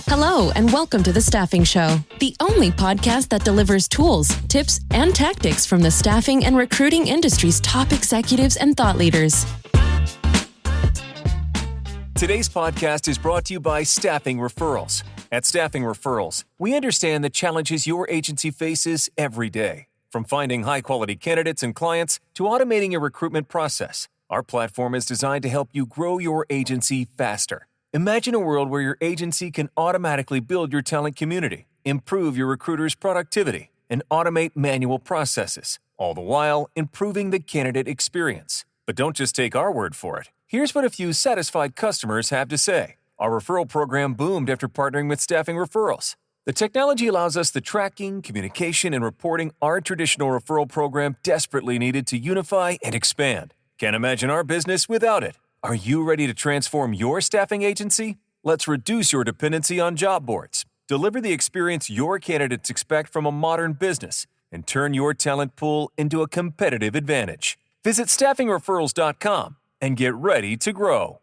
Hello, and welcome to The Staffing Show, the only podcast that delivers tools, tips, and tactics from the staffing and recruiting industry's top executives and thought leaders. Today's podcast is brought to you by Staffing Referrals. At Staffing Referrals, we understand the challenges your agency faces every day. From finding high-quality candidates and clients to automating your recruitment process, our platform is designed to help you grow your agency faster. Imagine a world where your agency can automatically build your talent community, improve your recruiters' productivity, and automate manual processes, all the while improving the candidate experience. But don't just take our word for it. Here's what a few satisfied customers have to say. Our referral program boomed after partnering with Staffing Referrals. The technology allows us the tracking, communication, and reporting our traditional referral program desperately needed to unify and expand. Can't imagine our business without it. Are you ready to transform your staffing agency? Let's reduce your dependency on job boards, deliver the experience your candidates expect from a modern business, and turn your talent pool into a competitive advantage. Visit staffingreferrals.com and get ready to grow.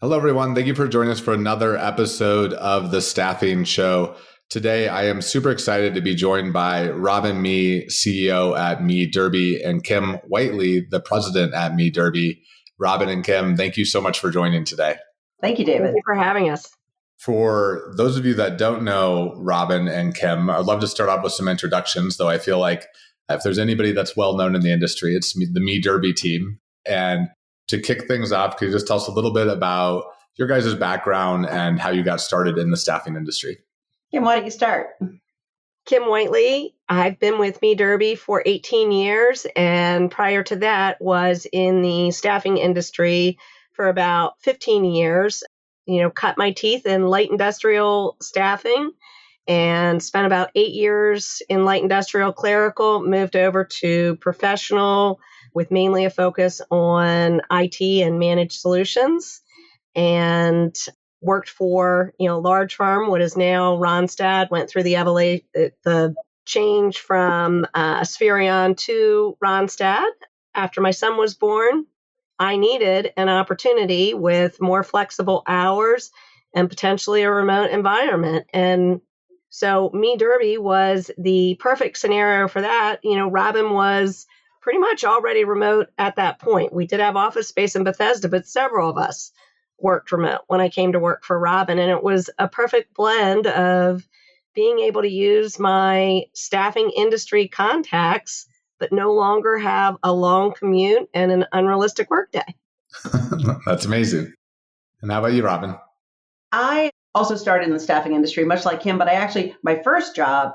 Hello, everyone. Thank you for joining us for another episode of The Staffing Show. Today, I am super excited to be joined by Robin Mee, CEO at MeeDerby, and Kim Whiteley, the president at MeeDerby. Robin and Kim, thank you so much for joining today. Thank you, David. Thank you for having us. For those of you that don't know Robin and Kim, I'd love to start off with some introductions, though I feel like if there's anybody that's well known in the industry, it's the MeeDerby team. And to kick things off, could you just tell us a little bit about your guys' background and how you got started in the staffing industry? Kim, why don't you start? Kim Whiteley. I've been with MeeDerby for 18 years, and prior to that was in the staffing industry for about 15 years. Cut my teeth in light industrial staffing and spent about 8 years in light industrial clerical, moved over to professional with mainly a focus on IT and managed solutions, and worked for, large firm, what is now Randstad, went through the change from Spherion to Randstad. After my son was born, I needed an opportunity with more flexible hours and potentially a remote environment. And so MeeDerby was the perfect scenario for that. Robin was pretty much already remote at that point. We did have office space in Bethesda, but several of us worked remote when I came to work for Robin. And it was a perfect blend of being able to use my staffing industry contacts, but no longer have a long commute and an unrealistic workday. That's amazing. And how about you, Robin? I also started in the staffing industry, much like Kim, but my first job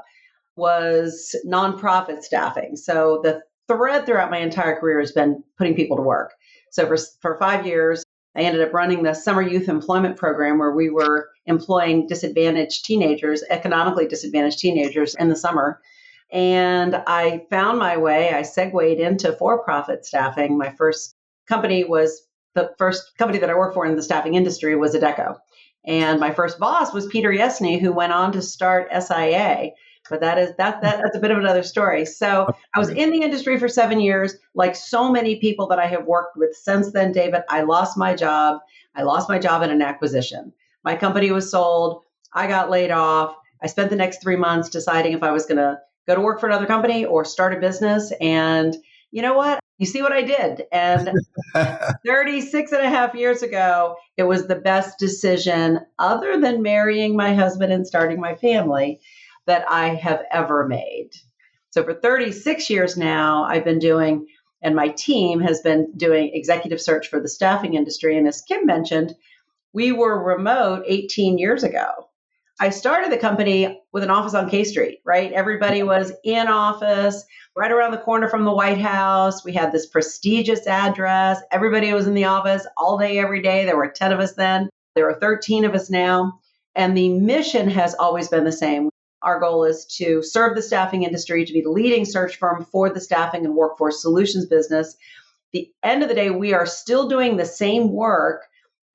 was nonprofit staffing. So the thread throughout my entire career has been putting people to work. So for 5 years, I ended up running the summer youth employment program where we were employing disadvantaged teenagers, economically disadvantaged teenagers in the summer. And I found my way, I segued into for-profit staffing. My first company the first company that I worked for in the staffing industry was Adecco. And my first boss was Peter Yesney, who went on to start SIA. But that's a bit of another story. So I was in the industry for 7 years. Like so many people that I have worked with since then, David, I lost my job. I lost my job in an acquisition. My company was sold. I got laid off. I spent the next 3 months deciding if I was going to go to work for another company or start a business. And you know what? You see what I did. And 36 and a half years ago, it was the best decision other than marrying my husband and starting my family that I have ever made. So for 36 years now, I've been doing, and my team has been doing executive search for the staffing industry. And as Kim mentioned, we were remote 18 years ago. I started the company with an office on K Street, right? Everybody was in office, right around the corner from the White House. We had this prestigious address. Everybody was in the office all day, every day. There were 10 of us then. There are 13 of us now. And the mission has always been the same. Our goal is to serve the staffing industry, to be the leading search firm for the staffing and workforce solutions business. The end of the day, we are still doing the same work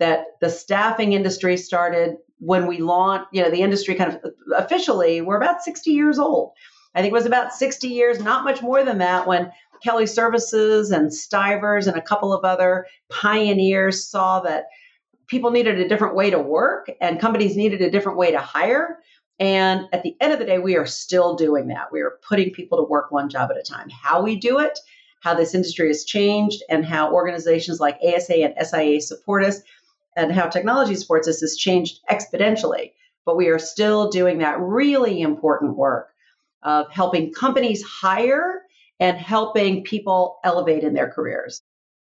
that the staffing industry started when we launched, the industry kind of officially, we're about 60 years old. I think it was about 60 years, not much more than that, when Kelly Services and Stivers and a couple of other pioneers saw that people needed a different way to work and companies needed a different way to hire. And at the end of the day, we are still doing that. We are putting people to work one job at a time. How we do it, how this industry has changed, and how organizations like ASA and SIA support us, and how technology supports us has changed exponentially. But we are still doing that really important work of helping companies hire and helping people elevate in their careers.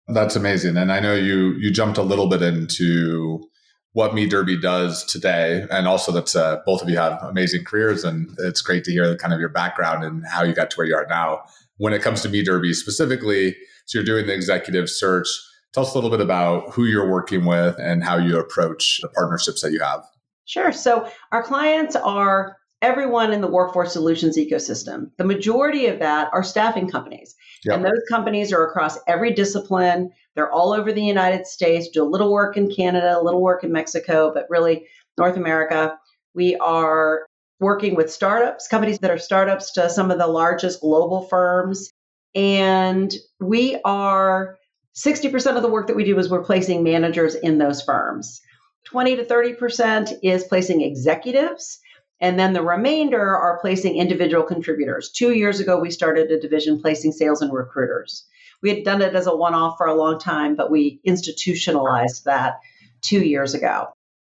That's amazing. And I know you jumped a little bit into what MeeDerby does today. And also that's both of you have amazing careers, and it's great to hear kind of your background and how you got to where you are now. When it comes to MeeDerby specifically, so you're doing the executive search. Tell us a little bit about who you're working with and how you approach the partnerships that you have. Sure. So our clients are everyone in the workforce solutions ecosystem. The majority of that are staffing companies. Yep. And those companies are across every discipline. They're all over the United States, do a little work in Canada, a little work in Mexico, but really North America. We are working with startups, companies that are startups to some of the largest global firms. And we are 60% of the work that we do is we're placing managers in those firms. 20 to 30% is placing executives. And then the remainder are placing individual contributors. 2 years ago, we started a division placing sales and recruiters. We had done it as a one-off for a long time, but we institutionalized that 2 years ago.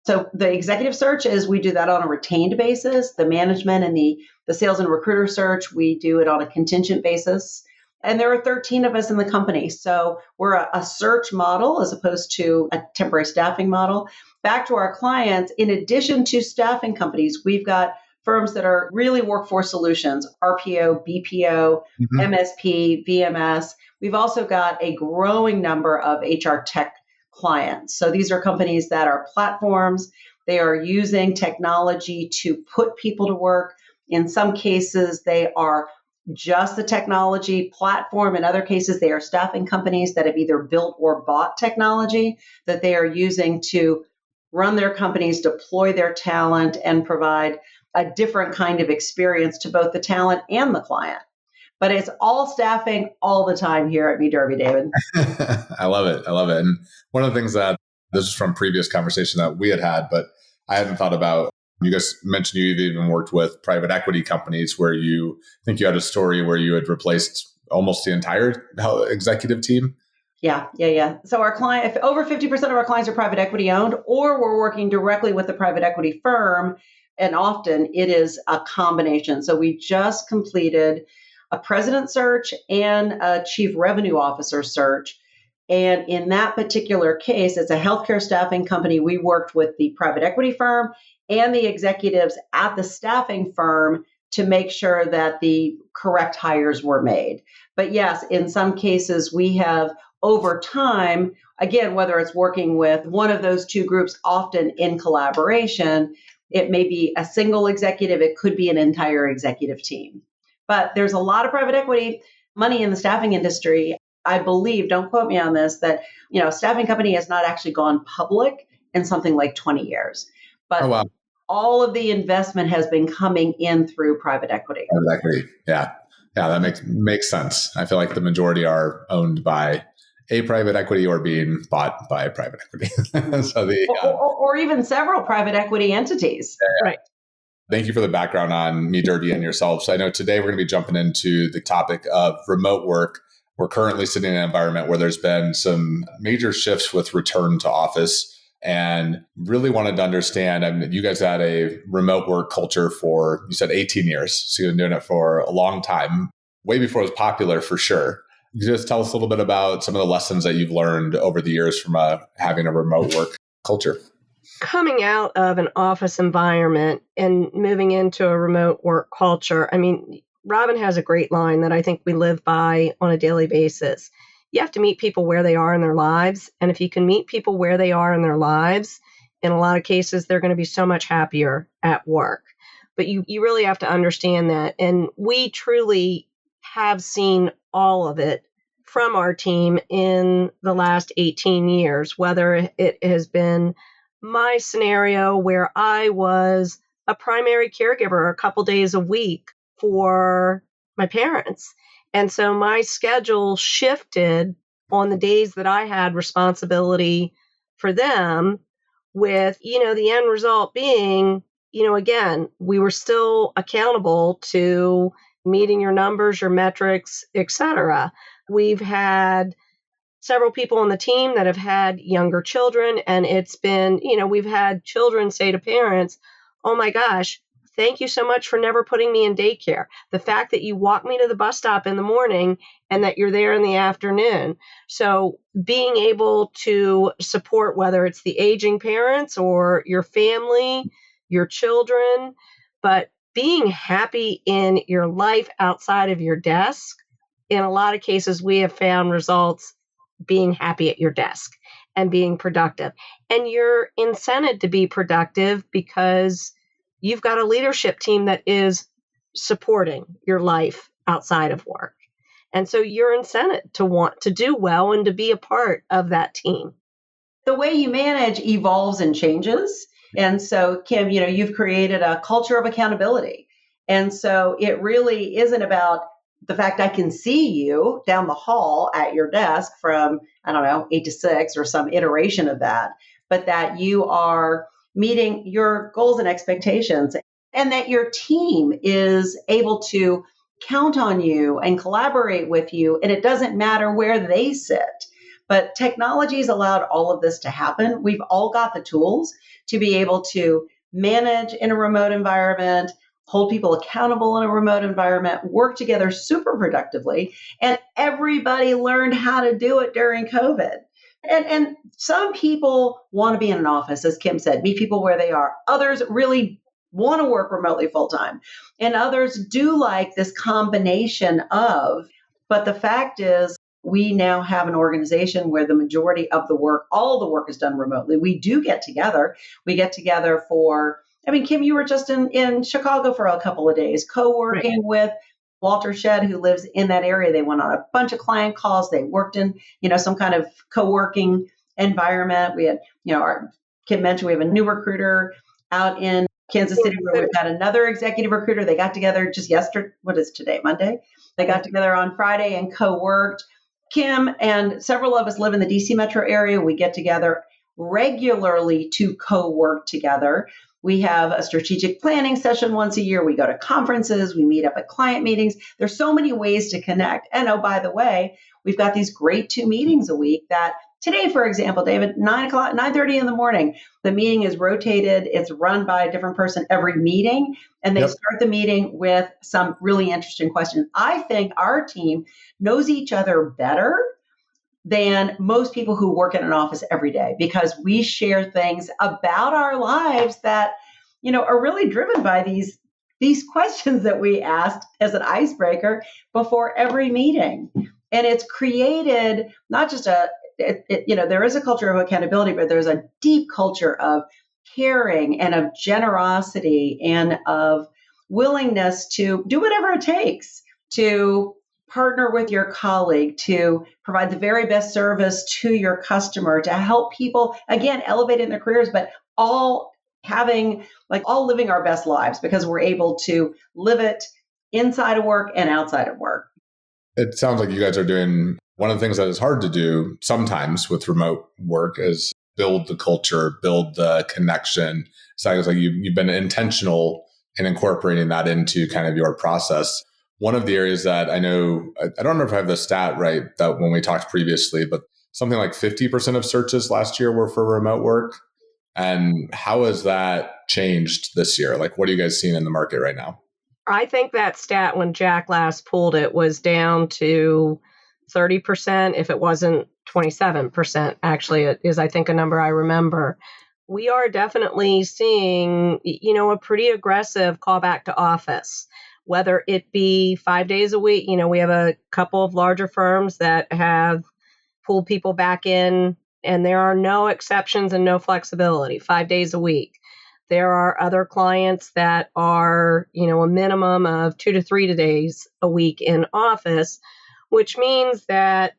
So the executive search is we do that on a retained basis. The management and the sales and recruiter search, we do it on a contingent basis. And there are 13 of us in the company. So we're a search model as opposed to a temporary staffing model. Back to our clients, in addition to staffing companies, we've got firms that are really workforce solutions, RPO, BPO, MSP, VMS. We've also got a growing number of HR tech clients. So these are companies that are platforms. They are using technology to put people to work. In some cases, they are just the technology platform. In other cases, they are staffing companies that have either built or bought technology that they are using to run their companies, deploy their talent, and provide a different kind of experience to both the talent and the client. But it's all staffing all the time here at MeeDerby, David. I love it. I love it. And one of the things that this is from previous conversation that we had, but I hadn't thought about. You guys mentioned you've even worked with private equity companies where I think you had a story where you had replaced almost the entire executive team. Yeah. So our client, if over 50% of our clients are private equity owned, or we're working directly with the private equity firm, and often it is a combination. So we just completed a president search and a chief revenue officer search. And in that particular case, it's a healthcare staffing company. We worked with the private equity firm and the executives at the staffing firm to make sure that the correct hires were made. But yes, in some cases, we have over time, again, whether it's working with one of those two groups, often in collaboration, it may be a single executive, it could be an entire executive team. But there's a lot of private equity money in the staffing industry. I believe, don't quote me on this, that a staffing company has not actually gone public in something like 20 years. But all of the investment has been coming in through private equity. Private equity, yeah, that makes sense. I feel like the majority are owned by a private equity or being bought by private equity. or even several private equity entities. Yeah. Right. Thank you for the background on MeeDerby and yourself. So I know today we're going to be jumping into the topic of remote work. We're currently sitting in an environment where there's been some major shifts with return to office, and really wanted to understand. I mean, you guys had a remote work culture for, you said 18 years. So you've been doing it for a long time, way before it was popular for sure. Can you just tell us a little bit about some of the lessons that you've learned over the years from having a remote work culture? Coming out of an office environment and moving into a remote work culture, I mean, Robin has a great line that I think we live by on a daily basis. You have to meet people where they are in their lives. And if you can meet people where they are in their lives, in a lot of cases, they're going to be so much happier at work. But you really have to understand that. And we truly have seen all of it from our team in the last 18 years, whether it has been my scenario where I was a primary caregiver a couple days a week for my parents. And so my schedule shifted on the days that I had responsibility for them with, the end result being, again, we were still accountable to meeting your numbers, your metrics, etc. We've had several people on the team that have had younger children, and it's been, we've had children say to parents, oh my gosh, thank you so much for never putting me in daycare. The fact that you walk me to the bus stop in the morning and that you're there in the afternoon. So being able to support, whether it's the aging parents or your family, your children, but being happy in your life outside of your desk, in a lot of cases, we have found results being happy at your desk and being productive. And you're incented to be productive because you've got a leadership team that is supporting your life outside of work. And so you're incented to want to do well and to be a part of that team. The way you manage evolves and changes. And so, Kim, you've created a culture of accountability. And so it really isn't about the fact I can see you down the hall at your desk from, 8 to 6 or some iteration of that, but that you are meeting your goals and expectations and that your team is able to count on you and collaborate with you. And it doesn't matter where they sit. But technology has allowed all of this to happen. We've all got the tools to be able to manage in a remote environment, hold people accountable in a remote environment, work together super productively. And everybody learned how to do it during COVID. And some people want to be in an office, as Kim said, meet people where they are. Others really want to work remotely full time. And others do like this combination of, but the fact is, we now have an organization where the majority of the work, all the work is done remotely. We do get together. We get together for, Kim, you were just in Chicago for a couple of days, co-working with Walter Shedd, who lives in that area. They went on a bunch of client calls. They worked in, some kind of co-working environment. We had, Kim mentioned we have a new recruiter out in Kansas City where we've got another executive recruiter. They got together just yesterday. What is today? Monday. They got together on Friday and co-worked. Kim and several of us live in the DC metro area. We get together regularly to co-work together. We have a strategic planning session once a year. We go to conferences. We meet up at client meetings. There's so many ways to connect. And oh, by the way, we've got these great 2 meetings a week that today, for example, David, 9:30 in the morning, the meeting is rotated. It's run by a different person every meeting. And they start the meeting with some really interesting questions. I think our team knows each other better than most people who work in an office every day because we share things about our lives that, are really driven by these questions that we asked as an icebreaker before every meeting. And it's created not just there is a culture of accountability, but there's a deep culture of caring and of generosity and of willingness to do whatever it takes to partner with your colleague, to provide the very best service to your customer, to help people, again, elevate in their careers, but all living our best lives because we're able to live it inside of work and outside of work. It sounds like you guys are doing one of the things that is hard to do sometimes with remote work is build the culture, build the connection. Sounds like you've been intentional in incorporating that into kind of your process. One of the areas that I know, I don't know if I have the stat right, that when we talked previously, but something like 50% of searches last year were for remote work. And how has that changed this year? Like, what are you guys seeing in the market right now? I think that stat when Jack last pulled it was down to 30%, if it wasn't 27%, actually, it is, I think, a number I remember. We are definitely seeing, a pretty aggressive callback to office, whether it be 5 days a week. We have a couple of larger firms that have pulled people back in, and there are no exceptions and no flexibility, 5 days a week. There are other clients that are, a minimum of 2 to 3 days a week in office, which means that,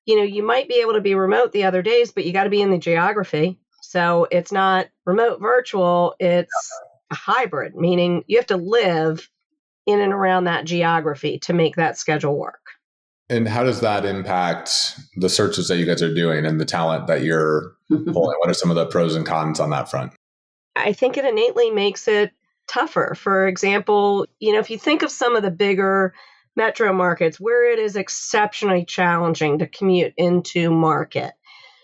you might be able to be remote the other days, but you got to be in the geography. So it's not remote virtual, it's a hybrid, meaning you have to live in and around that geography to make that schedule work. And how does that impact the searches that you guys are doing and the talent that you're pulling? What are some of the pros and cons on that front? I think it innately makes it tougher. For example, if you think of some of the bigger metro markets where it is exceptionally challenging to commute into market.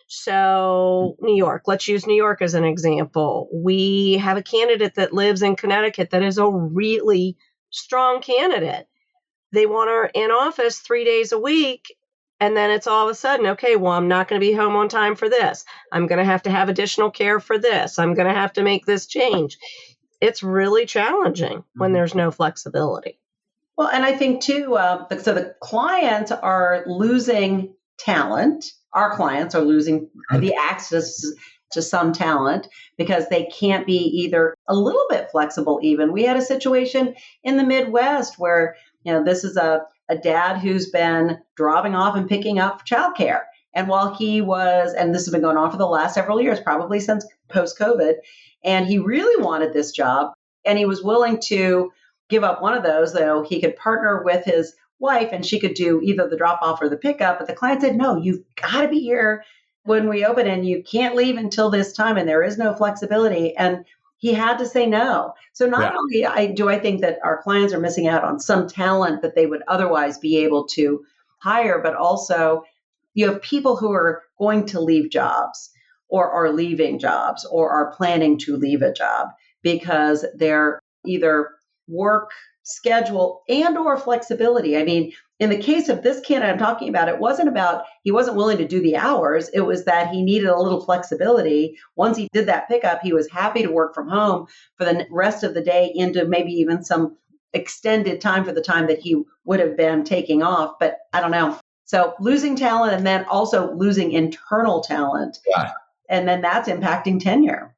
So New York, let's use New York as an example. We have a candidate that lives in Connecticut that is a really strong candidate. They want her in office 3 days a week. And then it's all of a sudden, okay, well, I'm not going to be home on time for this. I'm going to have additional care for this. I'm going to have to make this change. It's really challenging when there's no flexibility. Well, and I think too, so the clients are losing talent. Our clients are losing the access to some talent because they can't be either a little bit flexible even. We had a situation in the Midwest where, this is a dad who's been dropping off and picking up childcare. And while he was, and this has been going on for the last several years, probably since post-COVID, and he really wanted this job and he was willing to give up one of those, though he could partner with his wife and she could do either the drop off or the pickup. But the client said, no, you've got to be here when we open and you can't leave until this time. And there is no flexibility. And he had to say no. So not only do I think that our clients are missing out on some talent that they would otherwise be able to hire, but also you have people who are going to leave jobs or are leaving jobs or are planning to leave a job because they're either work schedule and or flexibility. I mean, in the case of this candidate I'm talking about, it wasn't about he wasn't willing to do the hours. It was that he needed a little flexibility. Once he did that pickup, he was happy to work from home for the rest of the day into maybe even some extended time for the time that he would have been taking off. But I don't know. So losing talent and then also losing internal talent. Yeah. And then that's impacting tenure.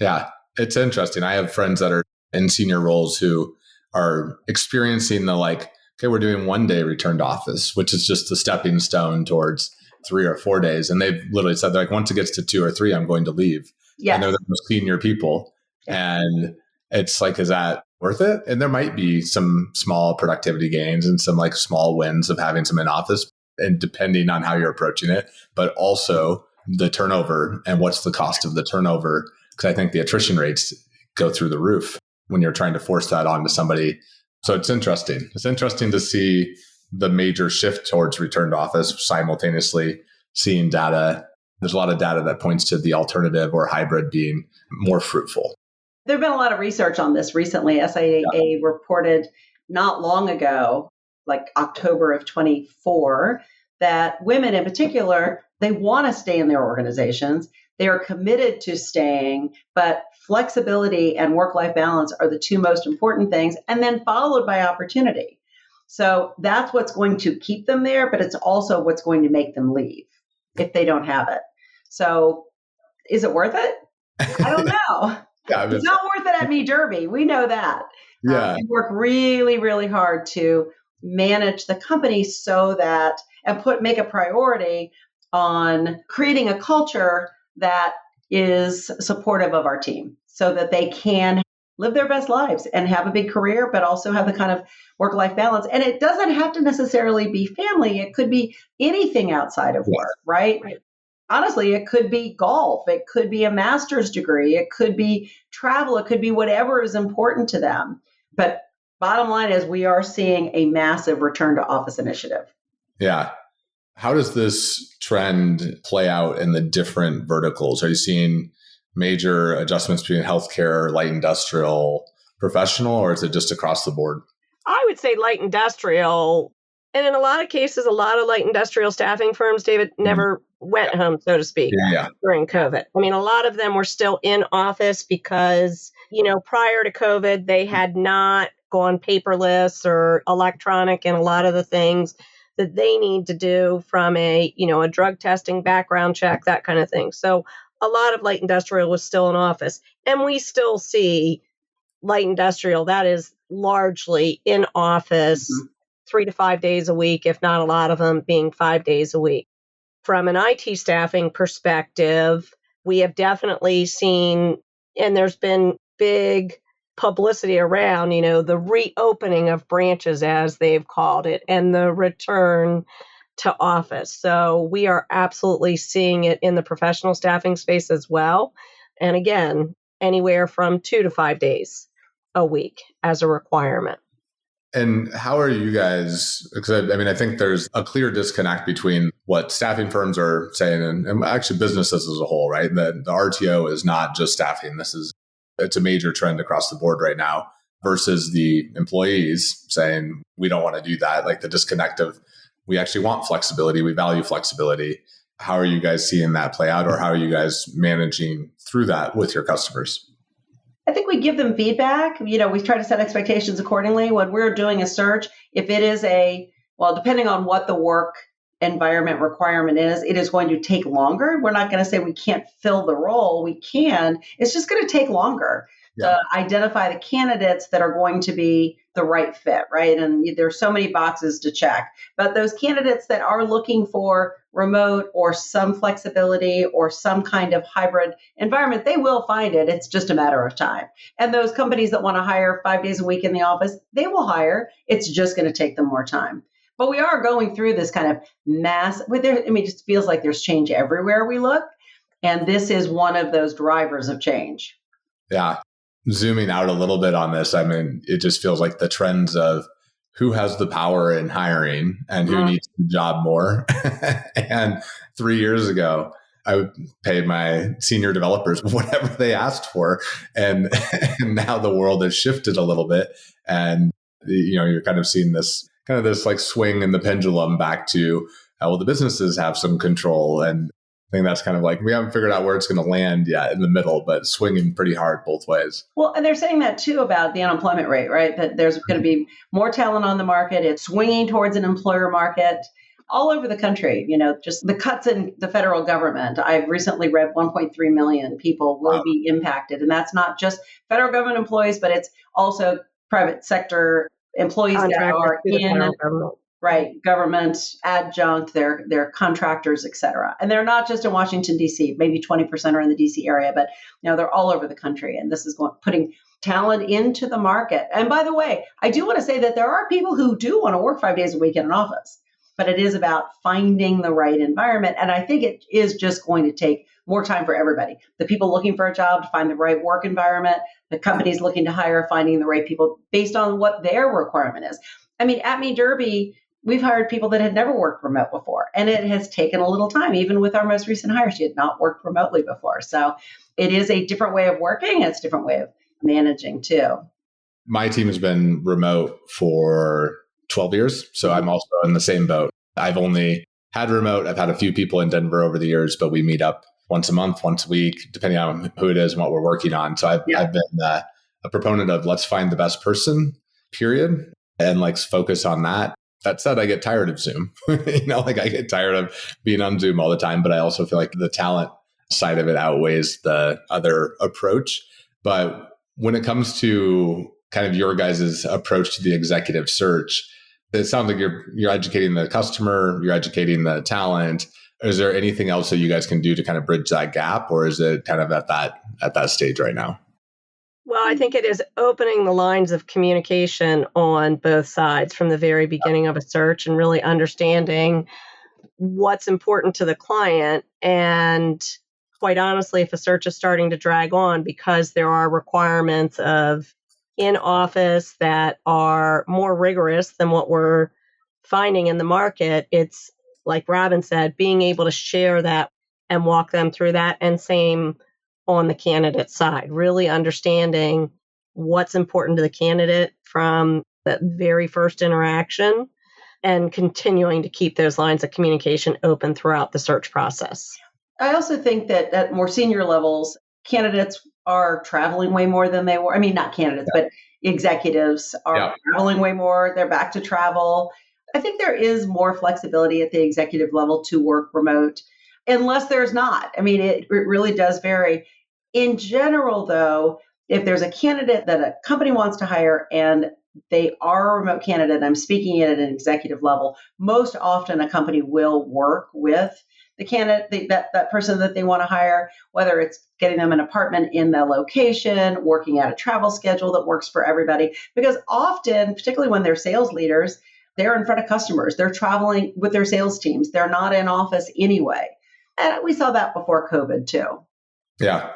Yeah, it's interesting. I have friends that are in senior roles who are experiencing the okay, we're doing 1 day return to office, which is just the stepping stone towards 3 or 4 days. And they've literally said, once it gets to 2 or 3, I'm going to leave. Yes. And they're the most senior people. Yeah. And it's is that worth it? And there might be some small productivity gains and some small wins of having some in office and depending on how you're approaching it, but also the turnover and what's the cost of the turnover. Because I think the attrition rates go through the roof when you're trying to force that onto somebody. So it's interesting. It's interesting to see the major shift towards return to office simultaneously seeing data. There's a lot of data that points to the alternative or hybrid being more fruitful. There's been a lot of research on this recently. SIA reported not long ago, October of 24, that women in particular, they want to stay in their organizations. They are committed to staying, but flexibility and work-life balance are the two most important things, and then followed by opportunity. So that's what's going to keep them there, but it's also what's going to make them leave if they don't have it. So is it worth it? I don't know. It's not worth it at MeeDerby. We know that. Yeah. We work really, really hard to manage the company so that, and make a priority on creating a culture that is supportive of our team so that they can live their best lives and have a big career, but also have the kind of work-life balance. And it doesn't have to necessarily be family. It could be anything outside of work, right? Honestly, it could be golf. It could be a master's degree. It could be travel. It could be whatever is important to them. But bottom line is we are seeing a massive return to office initiative. Yeah. How does this trend play out in the different verticals? Are you seeing major adjustments between healthcare, light industrial, professional, or is it just across the board? I would say light industrial. And in a lot of cases, a lot of light industrial staffing firms, David, never went home, so to speak, during COVID. I mean, a lot of them were still in office because, prior to COVID, they had not gone paperless or electronic in a lot of the things that they need to do from a drug testing background check, that kind of thing. So a lot of light industrial was still in office. And we still see light industrial that is largely in office 3 to 5 days a week, if not a lot of them being 5 days a week. From an IT staffing perspective, we have definitely seen, and there's been big publicity around, the reopening of branches, as they've called it, and the return to office. So we are absolutely seeing it in the professional staffing space as well. And again, anywhere from 2 to 5 days a week as a requirement. And how are you guys? Because I mean, I think there's a clear disconnect between what staffing firms are saying and actually businesses as a whole, right? The RTO is not just staffing. It's a major trend across the board right now versus the employees saying, we don't want to do that. Like the disconnect of, we actually want flexibility. We value flexibility. How are you guys seeing that play out, or how are you guys managing through that with your customers? I think we give them feedback. We try to set expectations accordingly. When we're doing a search, if it is depending on what the work environment requirement is, it is going to take longer. We're not going to say we can't fill the role. We can. It's just going to take longer to identify the candidates that are going to be the right fit, right? And there's so many boxes to check. But those candidates that are looking for remote or some flexibility or some kind of hybrid environment, they will find it. It's just a matter of time. And those companies that want to hire 5 days a week in the office, they will hire. It's just going to take them more time. But we are going through this kind of it just feels like there's change everywhere we look. And this is one of those drivers of change. Yeah. Zooming out a little bit on this, I mean, it just feels like the trends of who has the power in hiring and who needs the job more. And 3 years ago, I would pay my senior developers whatever they asked for. And now the world has shifted a little bit. And, you're kind of seeing this like swing in the pendulum back to, the businesses have some control. And I think that's kind of like, we haven't figured out where it's going to land yet in the middle, but swinging pretty hard both ways. Well, and they're saying that too about the unemployment rate, right? That there's going to be more talent on the market. It's swinging towards an employer market all over the country. Just the cuts in the federal government. I've recently read 1.3 million people will be impacted. And that's not just federal government employees, but it's also private sector employees that are in government, adjunct, they're contractors, et cetera. And they're not just in Washington, D.C., maybe 20% are in the D.C. area, but they're all over the country. And this is putting talent into the market. And by the way, I do want to say that there are people who do want to work 5 days a week in an office, but it is about finding the right environment. And I think it is just going to take more time for everybody. The people looking for a job to find the right work environment, the companies looking to hire, finding the right people based on what their requirement is. I mean, at MeeDerby, we've hired people that had never worked remote before, and it has taken a little time. Even with our most recent hire, she had not worked remotely before. So it is a different way of working. It's a different way of managing too. My team has been remote for 12 years. So I'm also in the same boat. I've only had remote. I've had a few people in Denver over the years, but we meet up once a month, once a week, depending on who it is and what we're working on. So I've been a proponent of let's find the best person, period, and let's focus on that. That said, I get tired of Zoom. I get tired of being on Zoom all the time, but I also feel like the talent side of it outweighs the other approach. But when it comes to kind of your guys' approach to the executive search, it sounds like you're educating the customer, you're educating the talent. Is there anything else that you guys can do to kind of bridge that gap, or is it kind of at that stage right now? Well, I think it is opening the lines of communication on both sides from the very beginning of a search and really understanding what's important to the client. And quite honestly, if a search is starting to drag on because there are requirements of in office that are more rigorous than what we're finding in the market, it's like Robin said, being able to share that and walk them through that. And same on the candidate side, really understanding what's important to the candidate from that very first interaction and continuing to keep those lines of communication open throughout the search process. I also think that at more senior levels, candidates are traveling way more than they were. I mean, not candidates, but executives are traveling way more. They're back to travel. I think there is more flexibility at the executive level to work remote, unless there's not. I mean, it really does vary. In general, though, if there's a candidate that a company wants to hire and they are a remote candidate, I'm speaking at an executive level, most often a company will work with the candidate, that person that they want to hire, whether it's getting them an apartment in the location, working out a travel schedule that works for everybody. Because often, particularly when they're sales leaders, They're in front of customers. They're traveling with their sales teams. They're not in office anyway. And we saw that before COVID too. Yeah.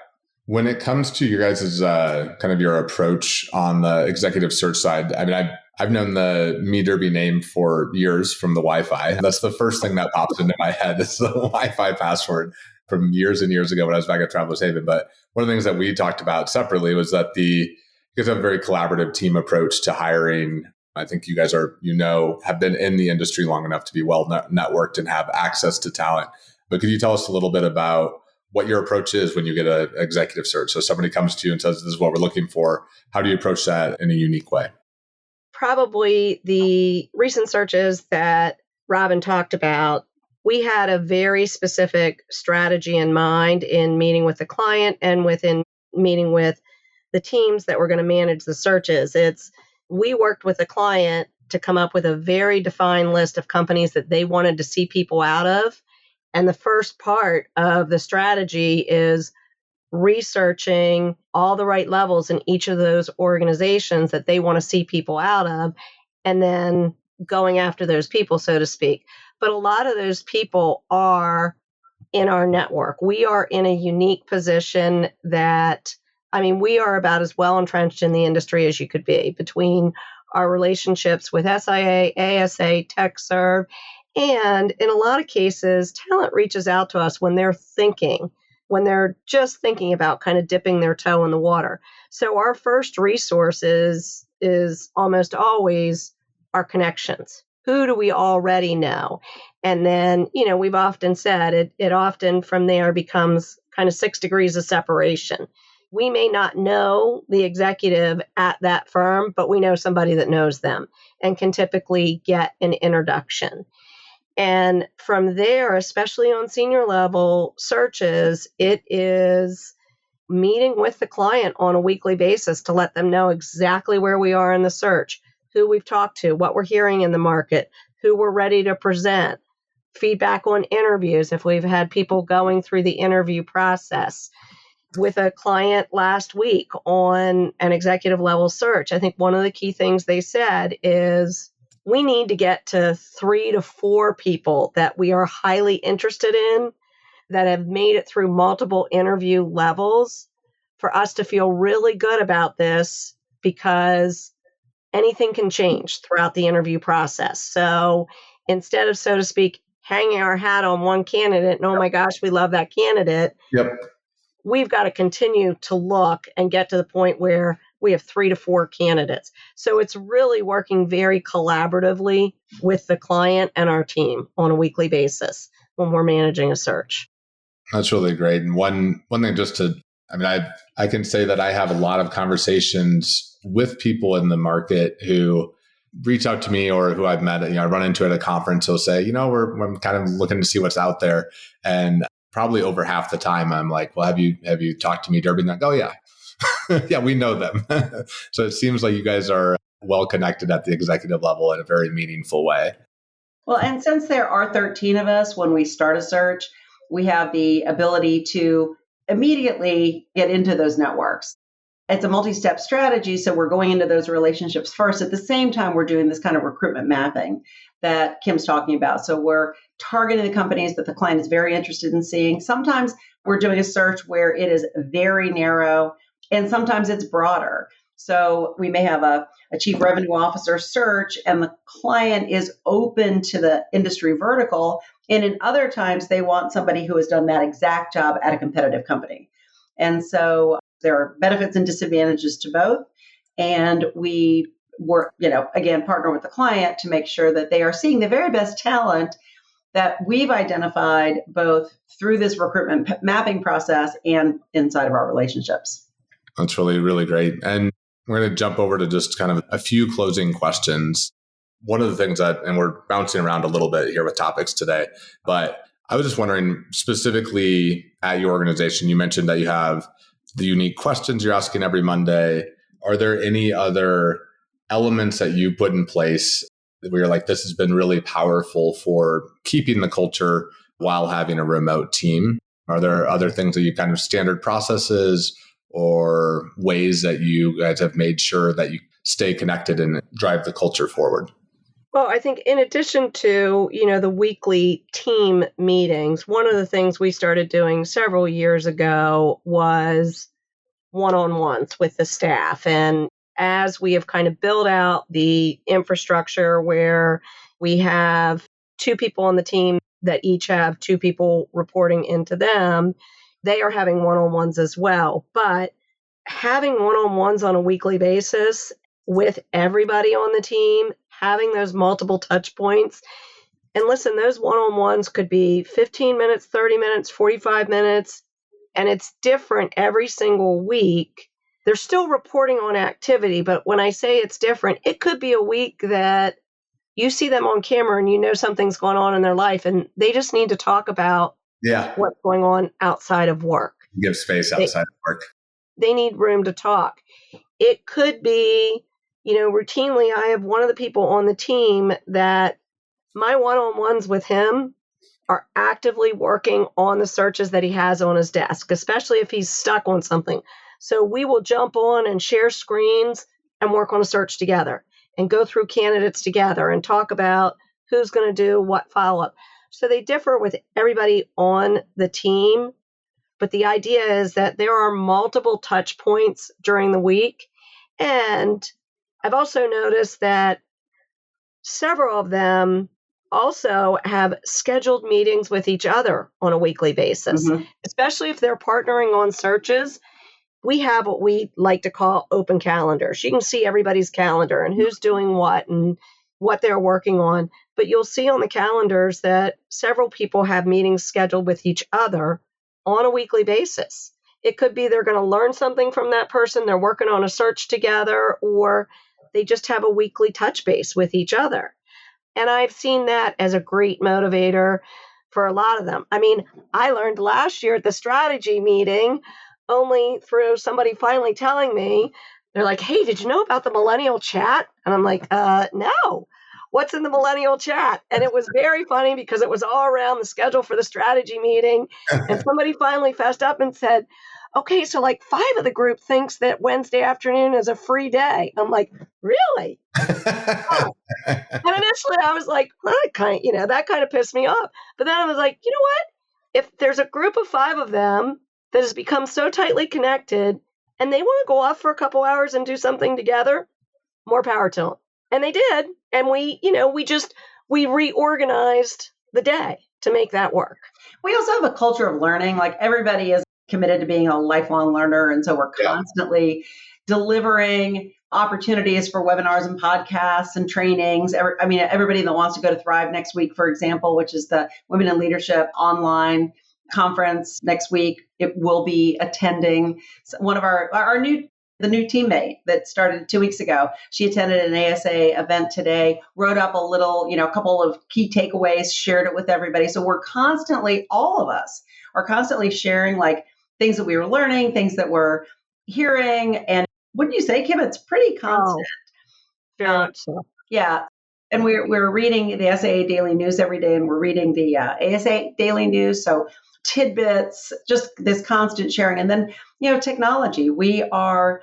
When it comes to your guys' kind of your approach on the executive search side, I mean, I've known the MeeDerby name for years from the Wi-Fi. That's the first thing that pops into my head is the Wi-Fi password from years and years ago when I was back at Travelers Haven. But one of the things that we talked about separately was that you guys have a very collaborative team approach to hiring. I think you guys have been in the industry long enough to be well networked and have access to talent. But could you tell us a little bit about what your approach is when you get an executive search? So somebody comes to you and says, this is what we're looking for. How do you approach that in a unique way? Probably the recent searches that Robin talked about, we had a very specific strategy in mind in meeting with the client and within meeting with the teams that were going to manage the searches. We worked with the client to come up with a very defined list of companies that they wanted to see people out of. And the first part of the strategy is researching all the right levels in each of those organizations that they want to see people out of, and then going after those people, so to speak. But a lot of those people are in our network. We are in a unique position that, we are about as well entrenched in the industry as you could be between our relationships with SIA, ASA, TechServe, and in a lot of cases, talent reaches out to us when they're just thinking about kind of dipping their toe in the water. So our first resource is almost always our connections. Who do we already know? And then, we've often said it often from there becomes kind of 6 degrees of separation. We may not know the executive at that firm, but we know somebody that knows them and can typically get an introduction. And from there, especially on senior level searches, it is meeting with the client on a weekly basis to let them know exactly where we are in the search, who we've talked to, what we're hearing in the market, who we're ready to present, feedback on interviews if we've had people going through the interview process. With a client last week on an executive level search, I think one of the key things they said is, we need to get to 3 to 4 people that we are highly interested in that have made it through multiple interview levels for us to feel really good about this, because anything can change throughout the interview process. So instead of, so to speak, hanging our hat on one candidate and, oh my gosh, we love that candidate. Yep. We've got to continue to look and get to the point where we have 3 to 4 candidates. So it's really working very collaboratively with the client and our team on a weekly basis when we're managing a search. That's really great. And one thing I can say that I have a lot of conversations with people in the market who reach out to me or who I've met, I run into at a conference. They'll say, we're kind of looking to see what's out there. And probably over half the time I'm like, well, have you talked to MeeDerby? And they're like, oh yeah. Yeah, we know them. So it seems like you guys are well connected at the executive level in a very meaningful way. Well, and since there are 13 of us when we start a search, we have the ability to immediately get into those networks. It's a multi-step strategy, so we're going into those relationships first. At the same time, we're doing this kind of recruitment mapping that Kim's talking about. So we're targeting the companies that the client is very interested in seeing. Sometimes we're doing a search where it is very narrow, and sometimes it's broader. So we may have a chief revenue officer search, and the client is open to the industry vertical. And in other times, they want somebody who has done that exact job at a competitive company. And so there are benefits and disadvantages to both. And we work, again, partner with the client to make sure that they are seeing the very best talent that we've identified both through this recruitment mapping process and inside of our relationships. That's really, really great. And we're going to jump over to just kind of a few closing questions. One of the things and we're bouncing around a little bit here with topics today, but I was just wondering specifically at your organization, you mentioned that you have the unique questions you're asking every Monday. Are there any other elements that you put in place where you're like, this has been really powerful for keeping the culture while having a remote team? Are there other things that you kind of standard processes or ways that you guys have made sure that you stay connected and drive the culture forward? Well, I think in addition to, the weekly team meetings, one of the things we started doing several years ago was one-on-ones with the staff. And as we have kind of built out the infrastructure where we have two people on the team that each have two people reporting into them, they are having one-on-ones as well. But having one-on-ones on a weekly basis with everybody on the team, having those multiple touch points. And listen, those one-on-ones could be 15 minutes, 30 minutes, 45 minutes, and it's different every single week. They're still reporting on activity, but when I say it's different, it could be a week that you see them on camera and something's going on in their life and they just need to talk about what's going on outside of work. Give space outside of work. They need room to talk. It could be, routinely, I have one of the people on the team that my one-on-ones with him are actively working on the searches that he has on his desk, especially if he's stuck on something. So we will jump on and share screens and work on a search together and go through candidates together and talk about who's going to do what follow-up. So they differ with everybody on the team. But the idea is that there are multiple touch points during the week. And I've also noticed that several of them also have scheduled meetings with each other on a weekly basis, especially if they're partnering on searches. We have what we like to call open calendars. You can see everybody's calendar and who's doing what and what they're working on. But you'll see on the calendars that several people have meetings scheduled with each other on a weekly basis. It could be they're going to learn something from that person, they're working on a search together, or they just have a weekly touch base with each other. And I've seen that as a great motivator for a lot of them. I mean, I learned last year at the strategy meeting, only through somebody finally telling me, they're like, hey, did you know about the millennial chat? And I'm like, no. What's in the millennial chat? And it was very funny because it was all around the schedule for the strategy meeting. And somebody finally fessed up and said, okay, so like 5 of the group thinks that Wednesday afternoon is a free day. I'm like, really? Oh. And initially I was like, well, that kind of pissed me off. But then I was like, you know what? If there's a group of 5 of them that has become so tightly connected and they want to go off for a couple hours and do something together, more power to them. And they did. And we reorganized the day to make that work. We also have a culture of learning. Like everybody is committed to being a lifelong learner. And so we're constantly delivering opportunities for webinars and podcasts and trainings. Everybody that wants to go to Thrive next week, for example, which is the Women in Leadership online conference next week, it will be attending. One of the new teammate that started 2 weeks ago. She attended an ASA event today, wrote up a little, a couple of key takeaways, shared it with everybody. So all of us are constantly sharing like things that we were learning, things that we're hearing. And wouldn't you say, Kim, it's pretty constant. Very much so. Yeah. And we're reading the SAA Daily News every day, and we're reading the ASA Daily News. So tidbits, just this constant sharing. And then, technology. We are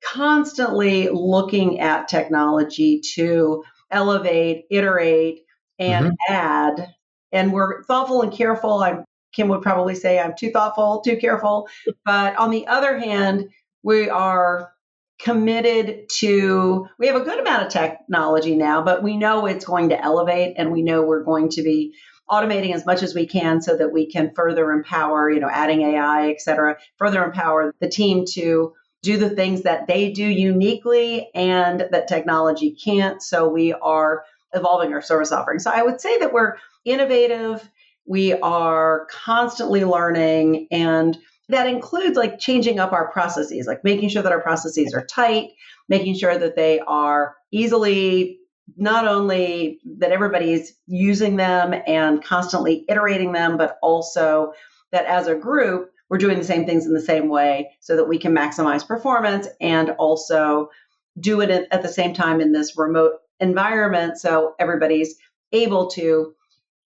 constantly looking at technology to elevate, iterate, and add. And we're thoughtful and careful. Kim would probably say I'm too thoughtful, too careful. But on the other hand, we are committed to, we have a good amount of technology now, but we know it's going to elevate, and we know we're going to be automating as much as we can so that we can further empower, adding AI, et cetera, further empower the team to do the things that they do uniquely and that technology can't. So we are evolving our service offering. So I would say that we're innovative. We are constantly learning, and that includes like changing up our processes, like making sure that our processes are tight, making sure that they are easily, not only that everybody's using them and constantly iterating them, but also that as a group, we're doing the same things in the same way so that we can maximize performance and also do it at the same time in this remote environment. So everybody's able to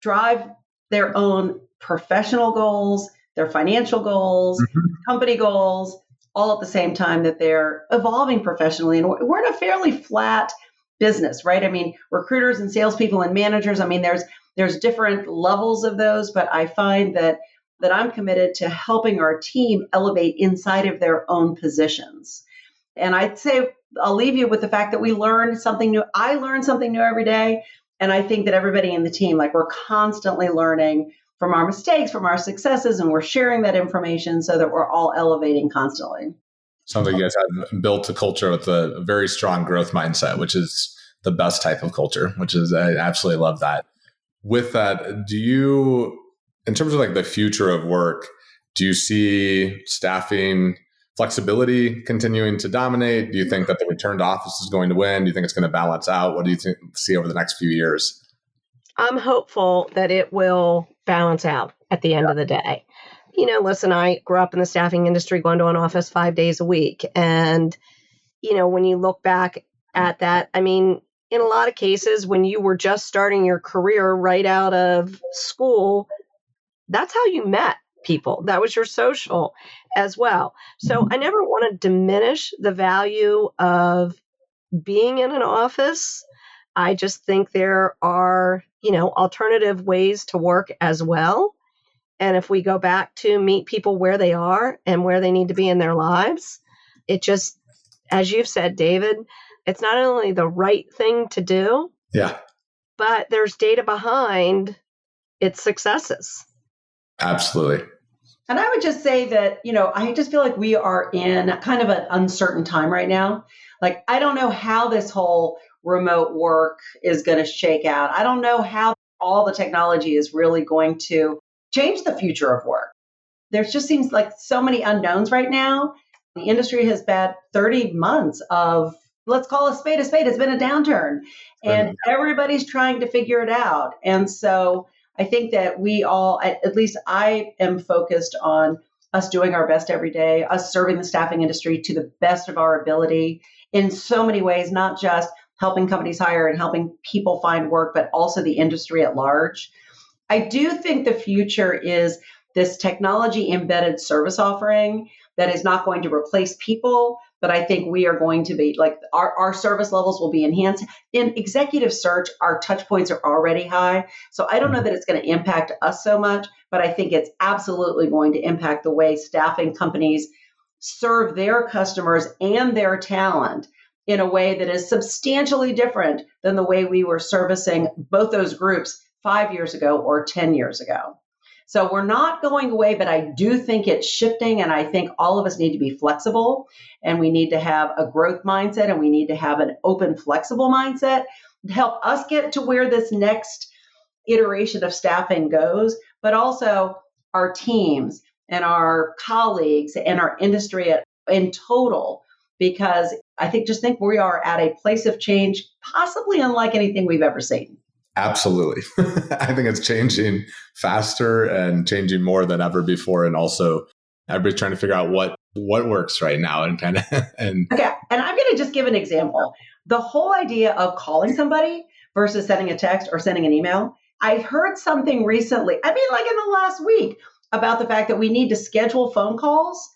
drive their own professional goals, their financial goals, company goals, all at the same time that they're evolving professionally. And we're in a fairly flat business, right? I mean, recruiters and salespeople and managers, I mean, there's different levels of those, but I find that I'm committed to helping our team elevate inside of their own positions. And I'd say I'll leave you with the fact that we learn something new. I learn something new every day. And I think that everybody in the team, like we're constantly learning from our mistakes, from our successes, and we're sharing that information so that we're all elevating constantly. Sounds like you guys have built a culture with a very strong growth mindset, which is the best type of culture, I absolutely love that. With that, do you, in terms of like the future of work, do you see staffing flexibility continuing to dominate? Do you think that the return to office is going to win? Do you think it's going to balance out? What do you see over the next few years? I'm hopeful that it will balance out at the end of the day. Listen, I grew up in the staffing industry, going to an office 5 days a week. And, when you look back at that, I mean, in a lot of cases, when you were just starting your career right out of school, that's how you met people. That was your social as well. So I never want to diminish the value of being in an office. I just think there are, alternative ways to work as well. And if we go back to meet people where they are and where they need to be in their lives, it just, as you've said, David, it's not only the right thing to do, but there's data behind its successes. Absolutely. And I would just say that, I just feel like we are in kind of an uncertain time right now. Like, I don't know how this whole remote work is going to shake out. I don't know how all the technology is really going to change the future of work. There just seems like so many unknowns right now. The industry has had 30 months of, let's call a spade a spade. It's been a downturn and everybody's trying to figure it out. And so I think that we all, at least I am focused on us doing our best every day, us serving the staffing industry to the best of our ability in so many ways, not just helping companies hire and helping people find work, but also the industry at large. I do think the future is this technology embedded service offering that is not going to replace people, but I think we are going to be like our service levels will be enhanced. In executive search, our touch points are already high. So I don't know that it's going to impact us so much, but I think it's absolutely going to impact the way staffing companies serve their customers and their talent in a way that is substantially different than the way we were servicing both those groups 5 years ago or 10 years ago. So we're not going away, but I do think it's shifting. And I think all of us need to be flexible and we need to have a growth mindset and we need to have an open, flexible mindset to help us get to where this next iteration of staffing goes, but also our teams and our colleagues and our industry in total, because I think we are at a place of change, possibly unlike anything we've ever seen. Absolutely. I think it's changing faster and changing more than ever before. And also everybody's trying to figure out what works right now and Okay. And I'm going to just give an example. The whole idea of calling somebody versus sending a text or sending an email. I heard something recently, like in the last week, about the fact that we need to schedule phone calls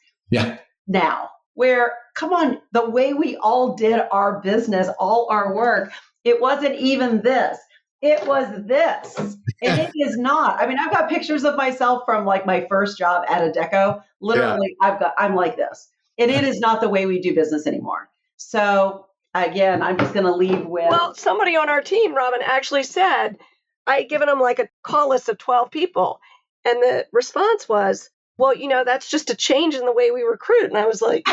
now, where, come on, the way we all did our business, all our work, it wasn't even this. It was this, and it is not. I mean, I've got pictures of myself from like my first job at Adecco. Literally, I'm like this, and it is not the way we do business anymore. So again, I'm just going to leave with. Well, somebody on our team, Robin, actually said, I had given them like a call list of 12 people, and the response was, well, that's just a change in the way we recruit. And I was like,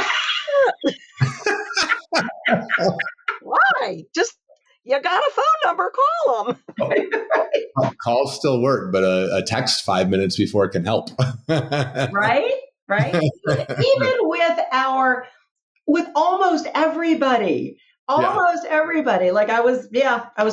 why? Just. You got a phone number, call them. Calls still work, but a text 5 minutes before it can help. Right? Even with almost everybody. Everybody. Like I was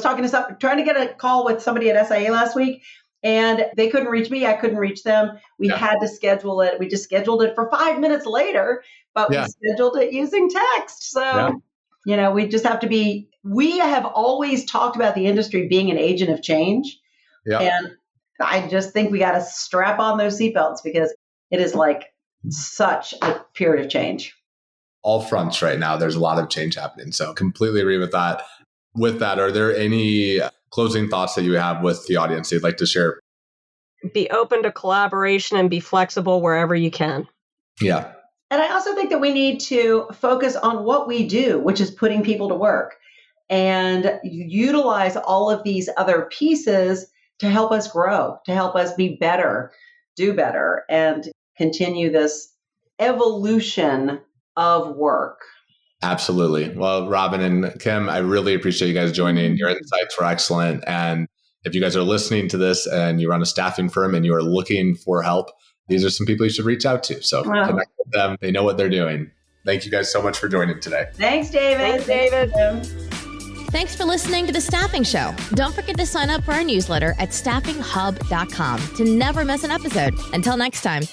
talking to trying to get a call with somebody at SIA last week, and they couldn't reach me. I couldn't reach them. We had to schedule it. We just scheduled it for 5 minutes later, but we scheduled it using text. So, we just have to be. We have always talked about the industry being an agent of change. And I just think we got to strap on those seatbelts because it is like such a period of change. All fronts right now, there's a lot of change happening. So completely agree with that. with that, are there any closing thoughts that you have with the audience you'd like to share? Be open to collaboration and be flexible wherever you can. Yeah. And I also think that we need to focus on what we do, which is putting people to work, and utilize all of these other pieces to help us grow, to help us be better, do better, and continue this evolution of work. Absolutely. Well, Robin and Kim, I really appreciate you guys joining. Your insights were excellent. And if you guys are listening to this and you run a staffing firm and you are looking for help, these are some people you should reach out to. So connect with them. They know what they're doing. Thank you guys so much for joining today. Thanks, David. Thanks, David. Thanks for listening to The Staffing Show. Don't forget to sign up for our newsletter at staffinghub.com to never miss an episode. Until next time.